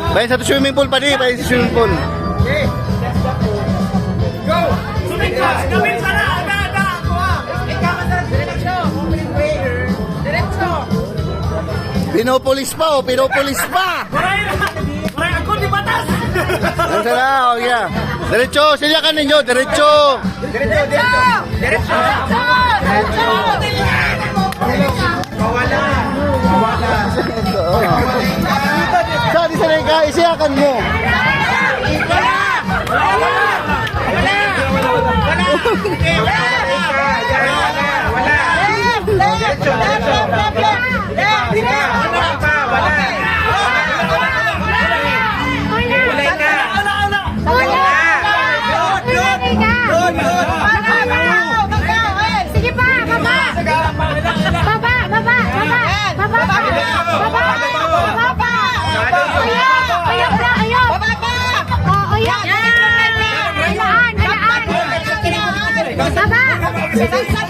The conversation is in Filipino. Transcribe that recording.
Bayan sa swimming pool pa di, bayan sa swimming pool. Okay. Go! Swimming ka! Gawin ka na! Ada! Ako ah! Ikaw ka sa diretso! Opening prayer! Diretso! Pinopolis pa oh, pinopolis pa! Maray ako di batas! Ano sana, oh yeah. Diretso, silyakan ninyo, diretso! Diretso! Diretso! Diretso! Mawala! Mawala! Saan isa na ka, isiyakan mo! Wala! Wala! Wala! Diretso! Sige pa, baba! Baba, baba, baba! Baba pa! Baba! Baba pa! Ayaw na, ayaw! Baba pa! Ayaw! Halaan, halaan! Baba!